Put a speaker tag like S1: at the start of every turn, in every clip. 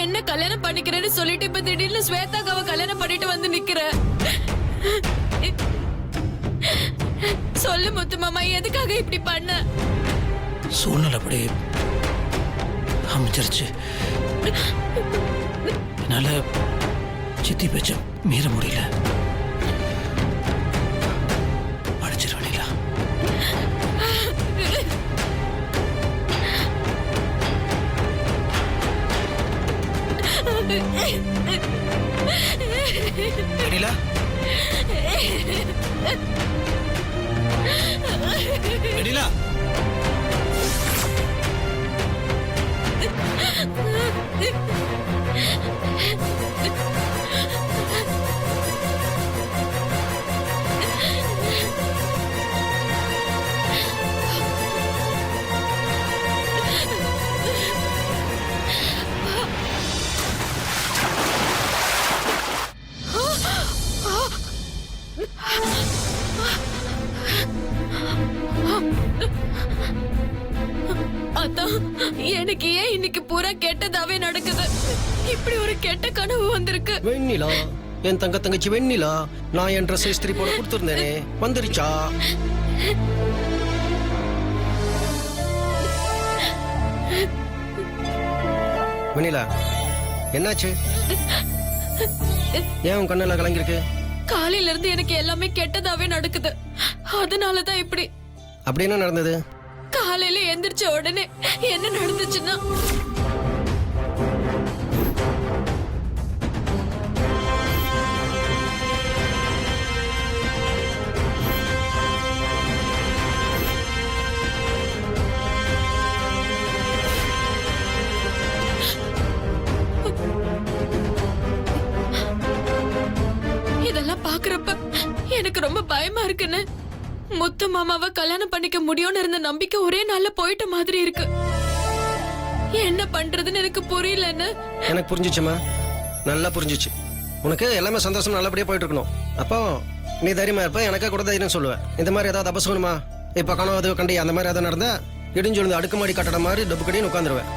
S1: என்ன கல்யாணம் பண்ணிக்கிறேன்னு சொல்லிட்டு இப்ப திடீர்னு ஸ்வேதாக்காவை கல்யாணம் பண்ணிட்டு வந்து நிக்கிற. சொல்லு முத்து மாமா, எதுக்காக இப்படி பண்ண?
S2: சூழ்நிலை அப்படி அமைச்சிருச்சு. என்னால சித்தி பேச்ச மீற முடியல. அடிச்சிருவீங்களா? வெண்ணிலா, வெண்ணிலா,
S1: எனக்கு ஏன் இன்னைக்கு பூரா கெட்டதாவே நடக்குது? இப்படி ஒரு கெட்ட கனவு வந்திருக்கு.
S3: வெண்ணிலா, என் தங்கச்சி வெண்ணிலா, நான் என் ட்ரெஸ் இஸ்திரி போட கொடுத்துருந்தேனே, வந்துருச்சா? வெண்ணிலா, என்னாச்சு? ஏன் உன் கண்ணெல்லாம் கலங்கிருக்கு?
S1: காலையில இருந்து எனக்கு எல்லாமே கெட்டதாவே நடக்குது. அதனாலதான் இப்படி.
S3: அப்படி என்ன நடந்தது?
S1: காலையில எந்திரிச்ச உடனே என்ன நடந்துச்சுன்னா, இதெல்லாம் பாக்குறப்ப எனக்கு ரொம்ப பயமா இருக்குன்னு. முத்து மாமாவை கல்யாணம் பண்ணிக்க முடியும்னு இருந்த நம்பிக்கை ஒரே நாள்ல போயிட்ட மாதிரி இருக்கு. என்ன பண்றதுன்னு எனக்கு புரியலன்னு.
S3: எனக்கு புரிஞ்சிச்சுமா, நல்லா புரிஞ்சிச்சு. உனக்கு எல்லாமே சந்தோஷம் நல்லபடியா போயிட்டு இருக்கணும். அப்போ நீ தைரியமா இருப்ப, எனக்கா கூட தைரியம் சொல்லுவேன். இந்த மாதிரி ஏதாவது அபசகுனமா இப்ப கனவு கண்டி அந்த மாதிரி ஏதாவது நடந்தா இடிஞ்சொழுந்து அடுக்குமாடி கட்டட மாதிரி டப்பு கடின்னு உட்காந்துருவேன்.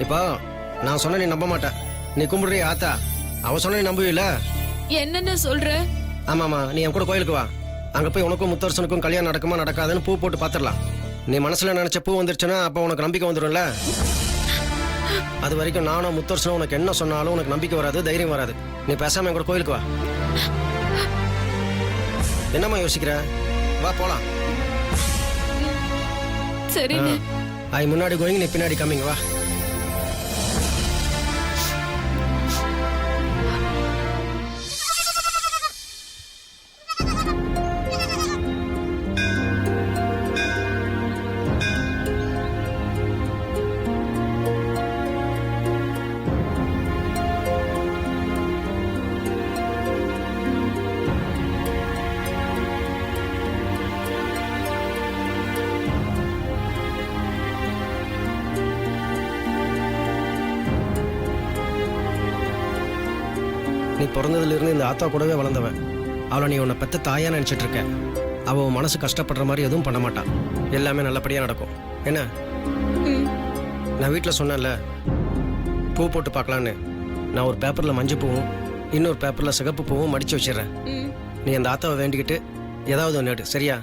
S3: இப்போ நான் சொன்ன நீ நம்ப மாட்டேன். நீ கும்பிடுறிய ஆத்தா, அவ சொன்ன நீ நம்புவீல?
S1: என்னன்னு சொல்ற?
S3: ஆமாமா, நீ என் கூட கோயிலுக்கு வா. அங்க போய் உனக்கும் முத்தரசனுக்கும் கல்யாணம் நடக்குமா நடக்காதுன்னு பூ போட்டு பாத்துடலாம். நீ மனசுல நினைச்ச பூ வந்துருச்சுன்னா அப்ப உனக்கு நம்பிக்கை வந்துடும்ல. அது வரைக்கும் நானும் முத்தரசனும் உனக்கு என்ன சொன்னாலும் உனக்கு நம்பிக்கை வராது, தைரியம் வராது. நீ பேசாம என் கூட கோயிலுக்கு வா. என்னம்மா யோசிக்கிற? வா போலாம்.
S1: சரி,
S3: ஐ முன்னாடி கோயிங், நீ பின்னாடி கம்மிங். வா. நீ பிறந்ததுல இருந்து இந்த ஆத்தா கூடவே வளர்ந்தவன். அவளை நீ உன்னை பெத்த தாயா நினைச்சிட்டு இருக்க. அவ உன் மனசு கஷ்டப்படுற மாதிரி எதுவும் பண்ண மாட்டான். எல்லாமே நல்லபடியா நடக்கும். என்ன, நான் வீட்டில் சொன்னேன்ல பூ போட்டு பார்க்கலான்னு. நான் ஒரு பேப்பர்ல மஞ்சள் பூவும் இன்னொரு பேப்பர்ல சிகப்பு பூவும் மடிச்சு வச்சிடறேன். நீ அந்த ஆத்தாவை வேண்டிக்கிட்டு ஏதாவது ஒன்று எடு, சரியா?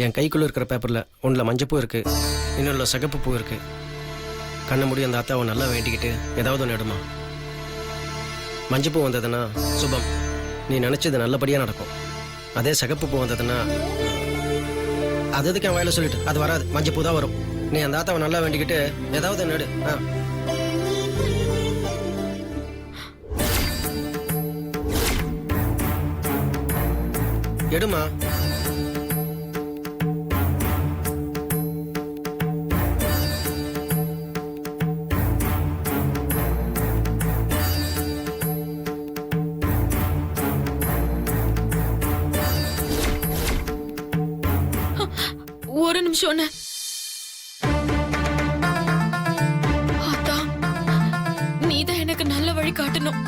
S3: என் கைக்குள்ளே இருக்கிற பேப்பரில் ஒன்றில் மஞ்சப்பூ இருக்குது, இன்னொன்றில் சிகப்பு பூ இருக்குது. கண்ணை மூடி அந்த ஆத்தாவை நல்லா வேண்டிக்கிட்டு ஏதாவது ஒன்று எடுமா. மஞ்சப்பூ வந்ததுன்னா சுபம், நீ நினச்சது நல்லபடியாக நடக்கும். அதே சிகப்பு பூ வந்ததுன்னா அது எதுக்கு என் வாயில சொல்லிட்டு, அது வராது, மஞ்சப்பூ தான் வரும். நீ அந்த ஆத்தாவை நல்லா வேண்டிக்கிட்டு ஏதாவது ஒன்று எடு. எடுமா.
S1: ஒரு நிமிஷம் ஆத்தா, நீதான் எனக்கு நல்ல வழி காட்டணும்.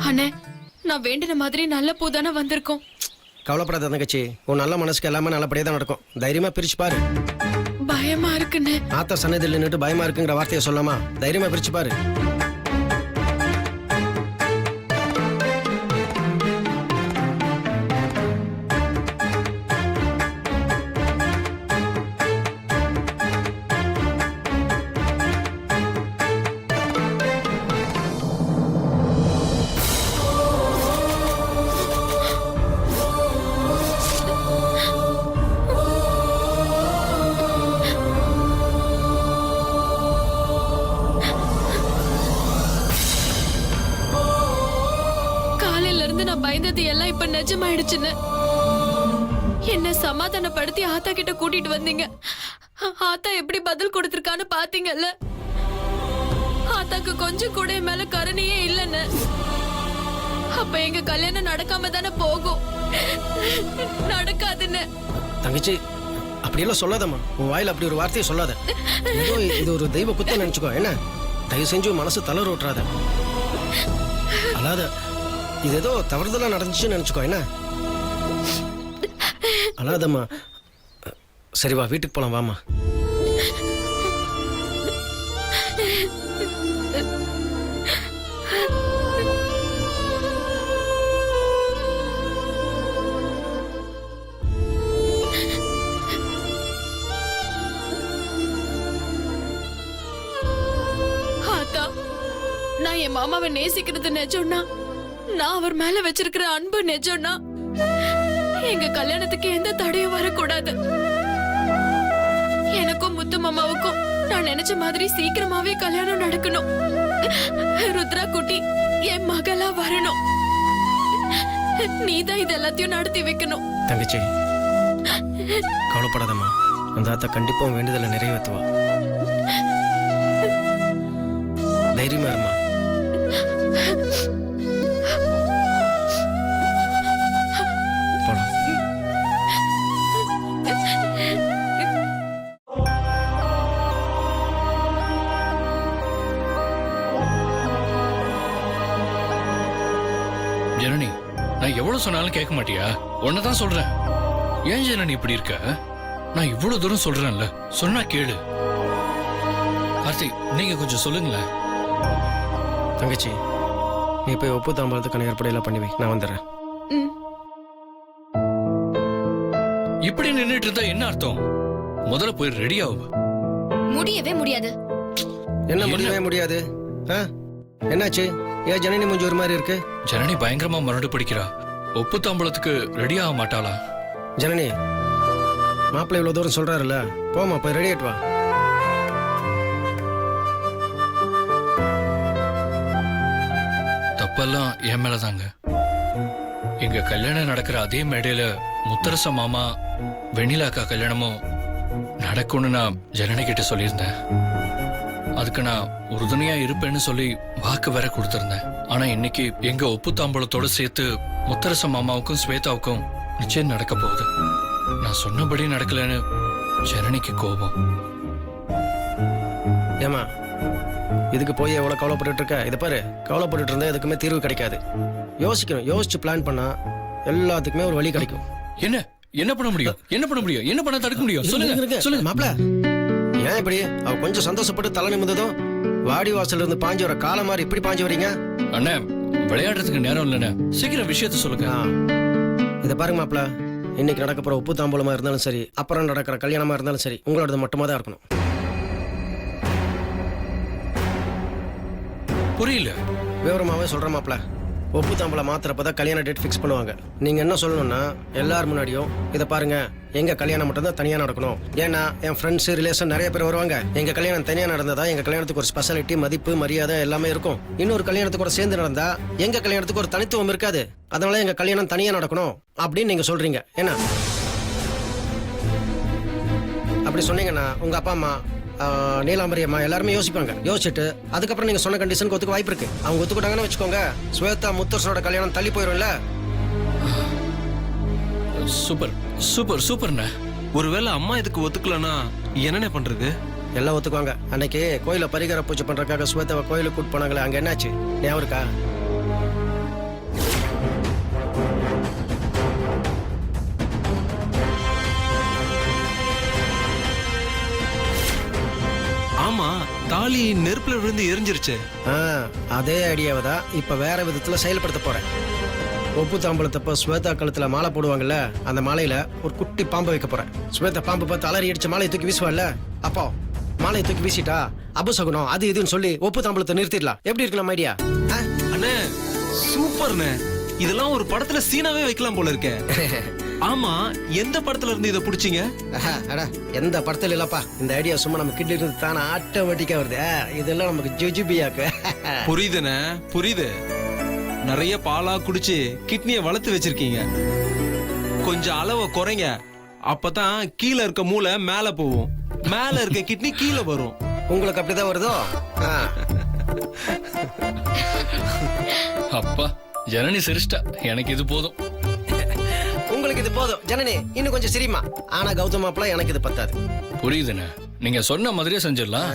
S1: அண்ணே, நான் வேண்டின மாதிரி நல்ல பூ தானே வந்திருக்கோம்.
S3: கவலைப்படாத தங்கச்சி, உன் நல்ல மனசுக்கு எல்லாமே நல்லபடியாக தான் நடக்கும். தைரியமா பிரிச்சு பாரு.
S1: பயமா இருக்குன்னு.
S3: ஆத்தா சன்னதியில் நின்றுட்டு பயமா இருக்குங்கிற வார்த்தையை சொல்லாமா, தைரியமா பிரிச்சு பாரு.
S1: நான் பயந்தது எல்லாம் இப்ப நிஜமாயிடுச்சுன்னு. என்ன சமாதானப்படுத்தி ஆத்தா கிட்ட கூட்டிட்டு வந்தீங்க. ஆத்தா எப்படி பதில் கொடுத்திருக்கான்னு பாத்தீங்கல்ல. ஆத்தாக்கு கொஞ்சம் கூட என் மேல கருணையே இல்லைன்னு. அப்ப எங்க கல்யாணம் நடக்காம தானே போகும். நடக்காதுன்னு.
S3: தங்கச்சி, அப்படியெல்லாம் சொல்லாதம்மா. உன் வாயில அப்படி ஒரு வார்த்தையை சொல்லாத. ஏதோ இது ஒரு தெய்வ குத்தம் நினைச்சுக்கோ. என்ன, தயவு செஞ்சு மனசு தளர விட்டுறாத. அல்லாத இது ஏதோ தவறுதலா நடந்துச்சுன்னு நினைச்சுக்கோ. என்ன, அல்லாதம்மா. சரி வா, வீட்டுக்கு போலாம் வாமா.
S1: ஆத்தா, நான் என் மாமாவை நேசிக்கிறது நிஜம்னா, நான் அவர் மேல வச்சிருக்கிற அன்பு நிஜம்னா, எங்க கல்யாணத்துக்கு எந்த தடையும் வரக்கூடாது. எனக்கும் முத்து மாமாவுக்கும் நான் நினைச்ச மாதிரி சீக்கிரமாவே கல்யாணம் நடக்கணும். ருத்ரா குட்டி என் மகளா வரணும். நீதான் இது எல்லாத்தையும் நடத்தி வைக்கணும்.
S3: தங்கச்சி, கவலைப்படாதம்மா. அந்த ஆத்தா கண்டிப்பா வேண்டுதலை நிறைவேற்றுவா. தைரியமா இருமா.
S2: ஜனனி, நான் எவ்வளவு சொன்னாலும் கேட்க மாட்டியா? ஒன்னதான் சொல்றேன். ஏன் ஜனனி இப்படி இருக்க? நான் இவ்வளவு தூரம் சொல்றேன்ல, சொன்னா கேளு. கார்த்தி, நீங்க கொஞ்சம் சொல்லுங்களேன்.
S3: தங்கச்சி, நீ போய் ஒப்பு தாம்பாளத்துக்கான ஏற்பாடையெல்லாம் பண்ணி வை, நான் வந்துடுறேன்.
S2: இப்படி நின்றுட்டு இருந்தா என்ன அர்த்தம்? முதல்ல போய் ரெடி ஆகும்.
S4: முடியவே முடியாது.
S3: என்ன முடியவே முடியாது? என்னாச்சு? ஏன் ஜனனி மூஞ்சி ஒரு மாதிரி இருக்கு?
S2: ஜனனி பயங்கரமா மறுபடி படிக்கிறா. ஒப்பு தாம்பளத்துக்கு ரெடி ஆக மாட்டாளா?
S3: ஜனனி, மாப்பிள்ளை இவ்வளவு தூரம் சொல்றாருல்ல, போமா போய் ரெடி ஆயிட்டு வா.
S2: தப்பெல்லாம் என் மேலதாங்க. எங்க கல்யாணம் நடக்கிற அதே மேடையில முத்தரச மாமா வெண்ணிலா அக்கா கல்யாணமும் நடக்கும்னு நான் ஜனனி கிட்ட சொல்லியிருந்தேன். அதுக்கு நான் உறுதுணையா இருப்பேன்னு சொல்லி வாக்கு வேற கொடுத்திருந்தேன். ஆனா இன்னைக்கு எங்க ஒப்பு தாம்பளத்தோட சேர்த்து முத்தரச மாமாவுக்கும் ஸ்வேதாவுக்கும் நிச்சயம் நடக்க போகுது. நான் சொன்னபடி நடக்கலன்னு ஜனனிக்கு கோபம்.
S3: ஏமா, இதுக்கு போய் எவ்வளோ கவலைப்பட்டுட்டு இருக்க? இதை பாரு, கவலைப்பட்டுட்டு இருந்தா எதுக்குமே தீர்வு கிடைக்காது. யோசிக்கணும், யோசிச்சு பிளான் பண்ணா எல்லாத்துக்குமே ஒரு வழி கிடைக்கும்.
S2: என்ன என்ன பண்ண முடியும்? என்ன பண்ண முடியும்? என்ன பண்ண தடுக்க முடியும்? சொல்லுங்க சொல்லுங்க.
S3: மாப்பிள, ஏன் இப்படி அவ கொஞ்சம் சந்தோஷப்பட்டு தலை நிமிந்ததும் வாடி வாசல்ல இருந்து பாஞ்சு வர காலம் மாதிரி இப்படி பாஞ்சு வரீங்க?
S2: அண்ணே, விளையாடுறதுக்கு நேரம் இல்லைண்ணே, சீக்கிரம் விஷயத்த சொல்லுங்க.
S3: இதை பாருங்க மாப்பிள, இன்னைக்கு நடக்க போற உப்பு தாம்பூலமா இருந்தாலும் சரி, அப்புறம் நடக்கிற கல்யாணமா இருந்தாலும் சரி, உங்களோடது மட்டுமா தான் இருக்கணும்.
S2: புரியல.
S3: விவரமாவே சொல்றேன் மாப்பிள. உப்பு தாம்பூலம் மாத்திரப்பதான் கல்யாண டேட் ஃபிக்ஸ் பண்ணுவாங்க. நீங்க என்ன சொல்லணும்னா, எல்லார் முன்னாடியும் இதை பாருங்க, எங்க கல்யாணம் மட்டும் தான் தனியா நடக்கணும். ஏன்னா என் ஃப்ரெண்ட்ஸ் ரிலேஷன் நிறைய பேர் வருவாங்க. எங்க கல்யாணம் தனியா நடந்ததா எங்க கல்யாணத்துக்கு ஒரு ஸ்பெஷாலிட்டி, மதிப்பு, மரியாதை எல்லாமே இருக்கும். இன்னொரு கல்யாணத்துக்கு கூட சேர்ந்து நடந்தா எங்க கல்யாணத்துக்கு ஒரு தனித்துவம் இருக்காது. அதனால எங்க கல்யாணம் தனியா நடக்கணும் அப்படின்னு நீங்க சொல்றீங்க. என்ன அப்படி சொன்னீங்கன்னா உங்க அப்பா அம்மா, நீலாம்பரி அம்மா எல்லாருமே யோசிப்பாங்க. யோசிச்சுட்டு அதுக்கப்புறம் நீங்க சொன்ன கண்டிஷனுக்கு ஒத்துக்க வாய்ப்பு இருக்கு. அவங்க ஒத்துக்கிட்டாங்கன்னு வச்சுக்கோங்க, ஸ்வேதா முத்தரசனோட கல்யாணம் தள்ளி போயிடும்ல.
S2: சூப்பர் சூப்பர் சூப்பர்ண்ணே.
S5: ஒருவேளை அம்மா இதுக்கு ஒத்துக்கலன்னா என்னென்ன பண்றது?
S3: எல்லாம் ஒத்துக்குவாங்க. அன்னைக்கு கோயில பரிகார பூஜை பண்றதுக்காக ஸ்வேதாவை கோயிலுக்கு கூட்டு போனாங்களே, அங்க என்னாச்சு ஞாபகம் இருக்கா?
S5: ஆமா, தாலி நெருப்புல விழுந்து எரிஞ்சிருச்சு.
S3: அதே ஐடியாவை தான் இப்ப வேற விதத்துல செயல்படுத்த போறேன். உப்பு தாம்பூலத்தப்ப ஸ்வேதா கழுத்துல மாலை போடுவாங்கல்ல, அந்த மாலையில ஒரு குட்டி பாம்பு வைக்க போறேன். ஸ்வேதா பாம்பு பார்த்து அலறி அடிச்ச மாலையை தூக்கி வீசுவாள்ல, அப்போ மாலையை தூக்கி வீசிட்டா அபசகுனம் அது இதுன்னு சொல்லி உப்பு தாம்பூலத்தை நிறுத்திடலாம். எப்படி இருக்கலாம் ஐடியா?
S5: அண்ணே சூப்பர்ண்ணே, இதெல்லாம் ஒரு படத்துல சீனாவே வைக்கலாம் போல இருக்கே. ஆமா, எந்த படத்துல இருந்து இதை புடிச்சீங்க?
S3: எந்த படத்துல இல்லப்பா, இந்த ஐடியா சும்மா நம்ம கிட்ட இருந்து தானே ஆட்டோமேட்டிக்கா வருது. இதெல்லாம் நமக்கு ஜுஜுபியாக்கு.
S5: புரியுதுண்ணே, புரியுது. நிறைய பாலா குடிச்சு கிட்னிய வளர்த்து வச்சிருக்கீங்க. கொஞ்சம் அளவை குறைங்க, அப்பதான் கீழே இருக்க மூளை மேல போகும், மேல இருக்க கிட்னி கீழே வரும்.
S3: உங்களுக்கு அப்படிதான் வருதோ?
S2: அப்பா, ஜனனி சிரிச்சிட்டா. எனக்கு இது போதும்.
S3: உங்களுக்கு இது போதும் ஜனனி, இன்னும் கொஞ்சம் சிரிமா. ஆனா கௌதம் மாப்பிள, எனக்கு இது பத்தாது.
S2: புரியுதுண்ணே, நீங்க சொன்ன மாதிரியே செஞ்சிடலாம்.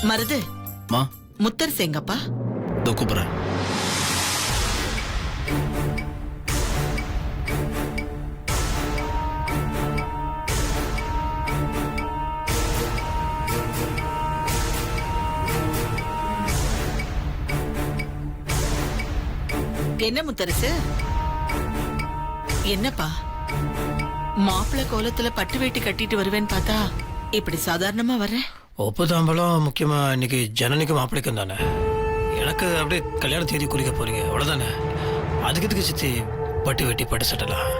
S6: மருது
S5: மா,
S6: முத்தர் சேங்கப்பா.
S5: இதோ கூப்பிடுறேன்.
S6: என்ன முத்தரசு, என்னப்பா மாப்பிள்ளை கோலத்துல பட்டு வேட்டி கட்டிட்டு வருவேன்னு பார்த்தா இப்படி சாதாரணமா வர்றேன்?
S7: உப்பு தாம்பலம் முக்கியமா இன்னைக்கு ஜனனிக்கு மாப்பிளைக்கும் தானே. எனக்கு அப்படியே கல்யாண தேதி குறிக்க போறீங்க, அவ்வளவுதானே. அதுக்கு இதுக்கு சித்தி பட்டு வெட்டி பட்டு சட்டலாம்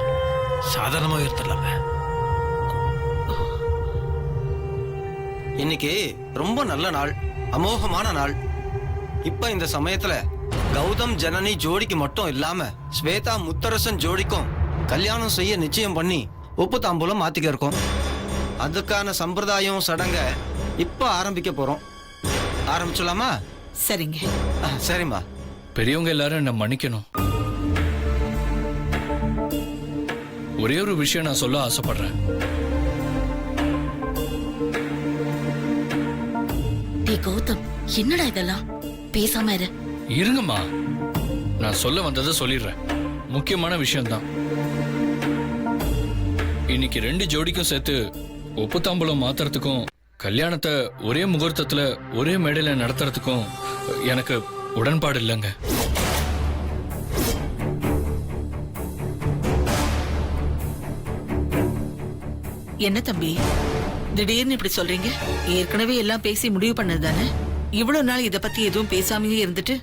S7: சாதாரணமாக எடுத்துடலாமே.
S8: இன்னைக்கு ரொம்ப நல்ல நாள், அமோகமான நாள். இப்ப இந்த சமயத்துல கௌதம் ஜனனி ஜோடிக்கு மட்டும் இல்லாம ஸ்வேதா முத்தரசன் ஜோடிக்கும் கல்யாணம் செய்ய நிச்சயம் பண்ணி உப்பு தாம்பூலம் மாத்திக்க இருக்கோம். அதுக்கான சம்பிரதாயம் சடங்க இப்ப ஆரம்பிக்க போறோம். ஆரம்பிச்சலாமா?
S6: சரிங்க.
S8: சரிம்மா.
S2: பெரியவங்க எல்லாரும் என்ன மன்னிக்கணும். ஒரே ஒரு விஷயம் நான் சொல்ல ஆசைப்படுறேன்.
S4: கௌதம், என்னடா இதெல்லாம்? பேசாம இரு.
S2: இருங்கம்மா, நான் சொல்ல வந்ததை சொல்லிடுறேன். முக்கியமான விஷயம்தான். இன்னைக்கு 2 ஜோடிக்கும் சேர்த்து உப்பு தாம்பூலம் மாத்துறதுக்கும் கல்யாணத்தை ஒரே முகூர்த்தத்துல ஒரே மேடையில நடத்துறதுக்கும் எனக்கு உடன்பாடு இல்லைங்க.
S6: என்ன தம்பி, திடீர்னு இப்படி சொல்றீங்க? ஏற்கனவே எல்லாம் பேசி முடிவு பண்ணது தானே? இவ்வளவு நாள் இத பத்தி எதுவும் பேசாமயே இருந்துட்டு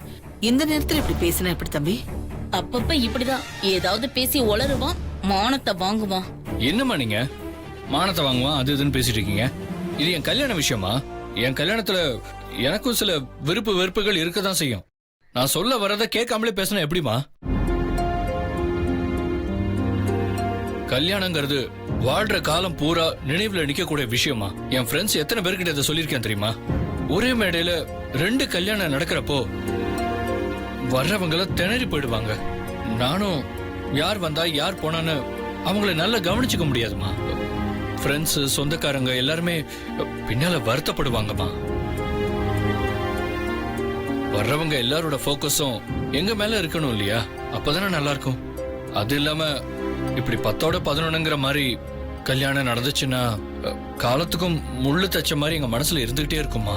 S6: இந்த நேரத்துல இப்படி பேசினா எப்படி தம்பி?
S4: அப்பப்ப இப்படிதான் ஏதாவது பேசி உளருவான், மானத்தை வாங்குவான்.
S2: என்னம்மா நீங்க மானத்தை வாங்குவான் அது இதுன்னு பேசிட்டு இருக்கீங்க? இது என் கல்யாண விஷயமா? என் கல்யாணத்துல எனக்கும் சில வெறுப்புகள் இருக்கதான் செய்யும். நான் சொல்ல வரதை கேட்காமலே பேசினா எப்படிமா? கல்யாணங்கிறது வாழ்ற காலம் பூரா நினைவுல நிக்கக்கூடிய விஷயமா? என் ஃப்ரெண்ட்ஸ் எத்தனை பேர்கிட்ட இதை சொல்லியிருக்கேன் தெரியுமா? ஒரே மேடையில 2 கல்யாணம் நடக்கிறப்போ வர்றவங்கள திணறி போயிடுவாங்க. நானும் யார் வந்தா யார் போனான்னு அவங்கள நல்லா கவனிச்சுக்க முடியாதுமா. ஃப்ரெண்ட்ஸ் சொந்தக்காரங்க எல்லாருமே பின்னால வருத்தப்படுவாங்கம்மா. வர்றவங்க எல்லாரோட ஃபோக்கஸும் எங்க மேல இருக்கணும் இல்லையா? அப்பதானே நல்லா இருக்கும். அது இல்லாம இப்படி 10ஓட 11ங்கிற மாதிரி கல்யாணம் நடந்துச்சுன்னா காலத்துக்கும் முள்ளு தச்ச மாதிரி எங்க மனசுல இருந்துகிட்டே இருக்குமா.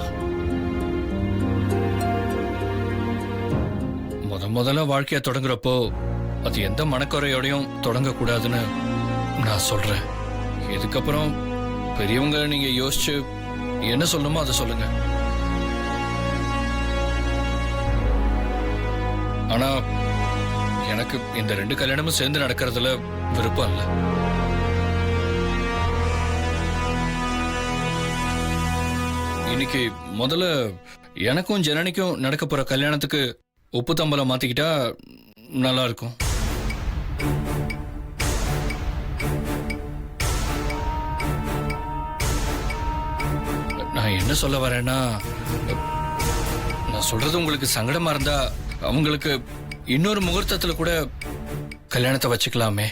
S2: முதல்ல வாழ்க்கைய தொடங்குறப்போ அது எந்த மனக்குறையோடையும் தொடங்க கூடாதுன்னு நான் சொல்றேன். இதுக்கப்புறம் பெரியவங்க நீங்க யோசிச்சு என்ன சொல்லணுமோ அதை சொல்லுங்க. ஆனா எனக்கு இந்த 2 கல்யாணமும் சேர்ந்து நடக்கிறதுல விருப்பம் இல்லை. இன்னைக்கு முதல்ல எனக்கும் ஜனனிக்கும் நடக்க போற கல்யாணத்துக்கு உப்பு தம்பலம் மாத்திக்கிட்டா நல்லா இருக்கும். நான் என்ன சொல்ல வரேன்னா, நான் சொல்றது உங்களுக்கு சங்கடமா இருந்தா அவங்களுக்கு இன்னொரு முகூர்த்தத்துல கூட கல்யாணத்தை வச்சுக்கலாமே.